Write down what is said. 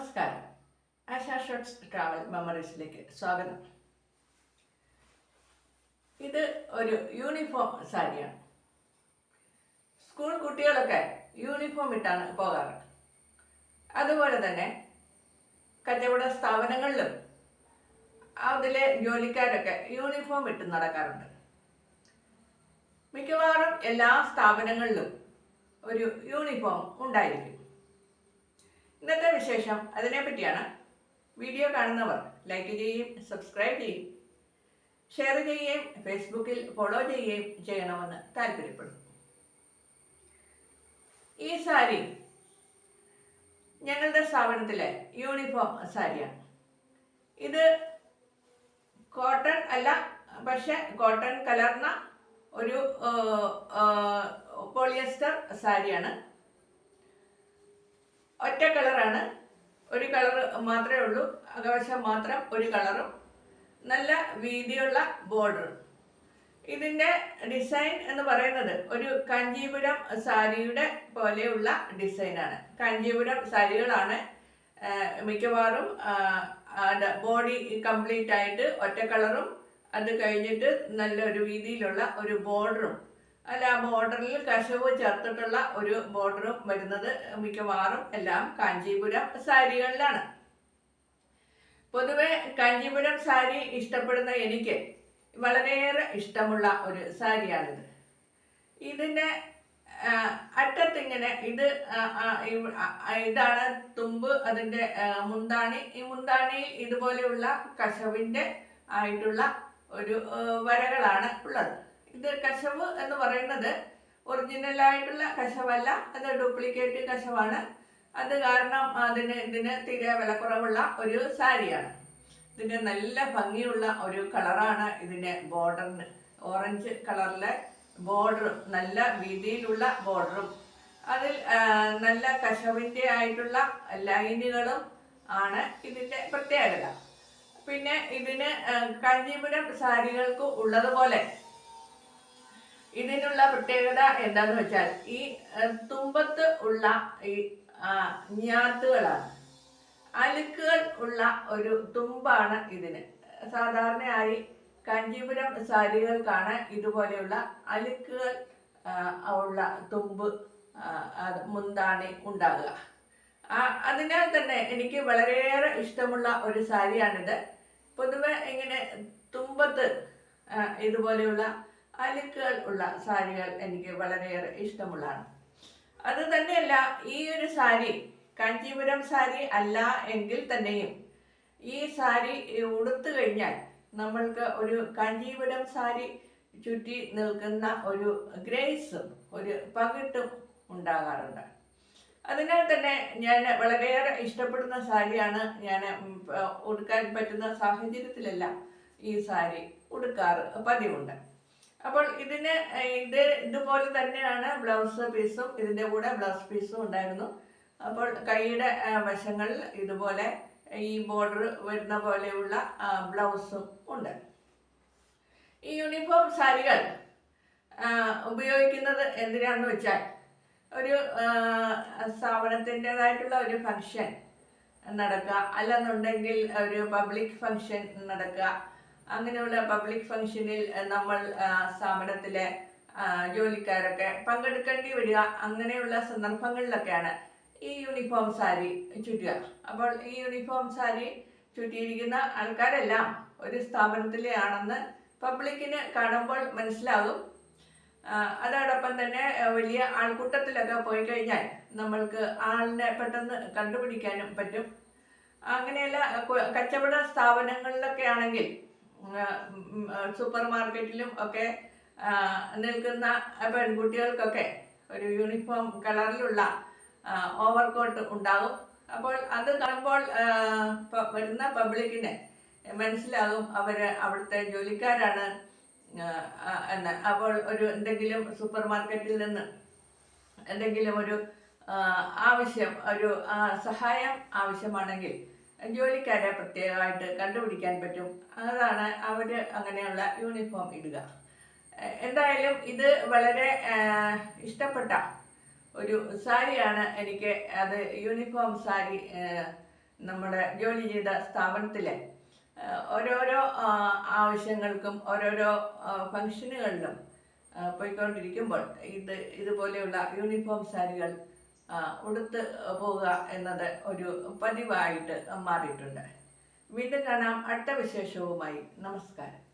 നമസ്കാരം. ASHA shorts travel മെമ്മറീസിലേക്ക് സ്വാഗതം. ഇത് ഒരു യൂണിഫോം സാരിയാണ്. സ്കൂൾ കുട്ടികളൊക്കെ യൂണിഫോം ഇട്ടാണ് പോകാറ്. അതുപോലെ തന്നെ കച്ചവട സ്ഥാപനങ്ങളിലും അതിലെ ജോലിക്കാരൊക്കെ യൂണിഫോം ഇട്ട് നടക്കാറുണ്ട്. മിക്കവാറും എല്ലാ സ്ഥാപനങ്ങളിലും ഒരു യൂണിഫോം ഉണ്ടായിരിക്കും. ഇന്നത്തെ വിശേഷം അതിനെപ്പറ്റിയാണ്. വീഡിയോ കാണുന്നവർ ലൈക്ക് ചെയ്യുകയും സബ്സ്ക്രൈബ് ചെയ്യുകയും ഷെയർ ചെയ്യുകയും ഫേസ്ബുക്കിൽ ഫോളോ ചെയ്യുകയും ചെയ്യണമെന്ന് താല്പര്യപ്പെടുന്നു. ഈ സാരി ഞങ്ങളുടെ സ്ഥാപനത്തിലെ യൂണിഫോം സാരിയാണ്. ഇത് കോട്ടൺ അല്ല, പക്ഷെ കോട്ടൺ കലർന്ന ഒരു പോളിയസ്റ്റർ സാരിയാണ്. ഒറ്റ കളറാണ്, ഒരു കളർ മാത്രമേ ഉള്ളൂ. അകവശം മാത്രം ഒരു കളറും നല്ല വീതിയുള്ള ബോർഡറും. ഇതിൻ്റെ ഡിസൈൻ എന്ന് പറയുന്നത് ഒരു കാഞ്ചീപുരം സാരിയുടെ പോലെയുള്ള ഡിസൈനാണ്. കാഞ്ചീപുരം സാരികളാണ് മിക്കവാറും ബോഡി കംപ്ലീറ്റ് ആയിട്ട് ഒറ്റ കളറും അത് കഴിഞ്ഞിട്ട് നല്ലൊരു വീതിയിലുള്ള ഒരു ബോർഡറും, അല്ല ബോർഡറിൽ കശവ് ചേർത്തിട്ടുള്ള ഒരു ബോർഡറും വരുന്നത് മിക്കവാറും എല്ലാം കാഞ്ചീപുരം സാരികളിലാണ്. പൊതുവെ കാഞ്ചീപുരം സാരി ഇഷ്ടപ്പെടുന്ന എനിക്ക് വളരെയേറെ ഇഷ്ടമുള്ള ഒരു സാരിയാണിത്. ഇതിൻ്റെ അറ്റത്തിങ്ങനെ ഇതാണ് തുമ്പ്, അതിൻ്റെ മുന്താണി. ഈ മുന്താണിയിൽ ഇതുപോലെയുള്ള കശവിൻ്റെ ആയിട്ടുള്ള ഒരു വരകളാണ് ഉള്ളത്. ഇത് കശവ് എന്ന് പറയുന്നത് ഒറിജിനലായിട്ടുള്ള കശവല്ല, അത് ഡ്യൂപ്ലിക്കേറ്റ് കശവാണ്. അത് കാരണം ഇതിന് തീരെ വിലക്കുറവുള്ള ഒരു സാരിയാണ്. ഇതിൻ്റെ നല്ല ഭംഗിയുള്ള ഒരു കളറാണ് ഇതിൻ്റെ ബോർഡറിന്. ഓറഞ്ച് കളറിലെ ബോർഡറും നല്ല വീതിയിലുള്ള ബോർഡറും അതിൽ നല്ല കശവിൻ്റെ ആയിട്ടുള്ള ലൈനുകളും ആണ് ഇതിൻ്റെ പ്രത്യേകത. പിന്നെ ഇതിന് കാഞ്ചീപുരം സാരികൾക്ക് ഉള്ളതുപോലെ ഇതിനുള്ള പ്രത്യേകത എന്താന്ന് വെച്ചാൽ ഈ തുമ്പത്ത് ഉള്ള ഈ ഞാത്തുകളാണ്, അലുക്കുകൾ ഉള്ള ഒരു തുമ്പാണ് ഇതിന്. സാധാരണയായി കാഞ്ചീപുരം സാരികൾക്കാണ് ഇതുപോലെയുള്ള അലുക്കുകൾ ഉള്ള തുമ്പ് മുന്താണി ഉണ്ടാകുക. അതിനാൽ തന്നെ എനിക്ക് വളരെയേറെ ഇഷ്ടമുള്ള ഒരു സാരിയാണിത്. പൊതുവെ ഇങ്ങനെ തുമ്പത്ത് ഇതുപോലെയുള്ള അലുക്കുകൾ ഉള്ള സാരികൾ എനിക്ക് വളരെയേറെ ഇഷ്ടമുള്ളതാണ്. അത് തന്നെയല്ല, ഈ ഒരു സാരി കാഞ്ചീപുരം സാരി അല്ല എങ്കിൽ തന്നെയും ഈ സാരി ഉടുത്തു കഴിഞ്ഞാൽ നമ്മൾക്ക് ഒരു കാഞ്ചീപുരം സാരി ചുറ്റി നിൽക്കുന്ന ഒരു ഗ്രേസും ഒരു പകിട്ടും ഉണ്ടാകാറുണ്ട്. അതിനാൽ തന്നെ ഞാൻ വളരെയേറെ ഇഷ്ടപ്പെടുന്ന സാരിയാണ്. ഞാൻ ഉടുക്കാൻ പറ്റുന്ന സാഹചര്യത്തിലെല്ലാം ഈ സാരി ഉടുക്കാറ് പതിവുണ്ട്. അപ്പോൾ ഇതുപോലെ തന്നെയാണ് ബ്ലൗസ് പീസും. ഇതിൻ്റെ കൂടെ ബ്ലൗസ് പീസും ഉണ്ടായിരുന്നു. അപ്പോൾ കൈയുടെ വശങ്ങളിൽ ഇതുപോലെ ഈ ബോർഡർ വരുന്ന പോലെയുള്ള ബ്ലൗസും ഉണ്ട്. ഈ യൂണിഫോം സാരികൾ ഉപയോഗിക്കുന്നത് എന്തിനാണെന്ന് വെച്ചാൽ ഒരു സ്ഥാപനത്തിൻ്റെതായിട്ടുള്ള ഒരു ഫംഗ്ഷൻ നടക്കുക, അല്ലെന്നുണ്ടെങ്കിൽ ഒരു പബ്ലിക് ഫംഗ്ഷൻ നടക്കുക. അങ്ങനെയുള്ള പബ്ലിക് ഫംഗ്ഷനിൽ നമ്മൾ സ്ഥാപനത്തിലെ ജോലിക്കാരൊക്കെ പങ്കെടുക്കേണ്ടി വരിക. അങ്ങനെയുള്ള സന്ദർഭങ്ങളിലൊക്കെയാണ് ഈ യൂണിഫോം സാരി ചുറ്റുക. അപ്പോൾ ഈ യൂണിഫോം സാരി ചുറ്റിയിരിക്കുന്ന ആൾക്കാരെല്ലാം ഒരു സ്ഥാപനത്തിലെ ആണെന്ന് പബ്ലിക്കിന് കാണുമ്പോൾ മനസ്സിലാകും. അതോടൊപ്പം തന്നെ വലിയ ആൾക്കൂട്ടത്തിലൊക്കെ പോയി കഴിഞ്ഞാൽ നമ്മൾക്ക് ആളിനെ പെട്ടെന്ന് കണ്ടുപിടിക്കാനും പറ്റും. അങ്ങനെയല്ല കച്ചവട സ്ഥാപനങ്ങളിലൊക്കെ ആണെങ്കിൽ സൂപ്പർ മാർക്കറ്റിലും ഒക്കെ നിൽക്കുന്ന പെൺകുട്ടികൾക്കൊക്കെ ഒരു യൂണിഫോം കളറിലുള്ള ഓവർകോട്ട് ഉണ്ടാകും. അപ്പോൾ അത് കാണുമ്പോൾ വരുന്ന പബ്ലിക്കിന് മനസ്സിലാകും അവിടുത്തെ ജോലിക്കാരാണ് എന്ന്. അപ്പോൾ എന്തെങ്കിലും സൂപ്പർ മാർക്കറ്റിൽ നിന്ന് എന്തെങ്കിലും ഒരു സഹായം ആവശ്യമാണെങ്കിൽ ജോലിക്കാരെ പ്രത്യേകമായിട്ട് കണ്ടുപിടിക്കാൻ പറ്റും. അതാണ് അവർ അങ്ങനെയുള്ള യൂണിഫോം ഇടുക. എന്തായാലും ഇത് വളരെ ഇഷ്ടപ്പെട്ട ഒരു സാരിയാണ് എനിക്ക്. അത് യൂണിഫോം സാരി നമ്മുടെ ജോലി ചെയ്ത സ്ഥാപനത്തിലെ ഓരോരോ ആവശ്യങ്ങൾക്കും ഓരോരോ ഫംഗ്ഷനുകളിലും പോയിക്കൊണ്ടിരിക്കുമ്പോൾ ഇതുപോലെയുള്ള യൂണിഫോം സാരികൾ ഉടുത്ത് പോവുക എന്നത് ഒരു പതിവായിട്ട് മാറിയിട്ടുണ്ട്. വീണ്ടും കാണാം അടുത്ത വിശേഷവുമായി. നമസ്കാരം.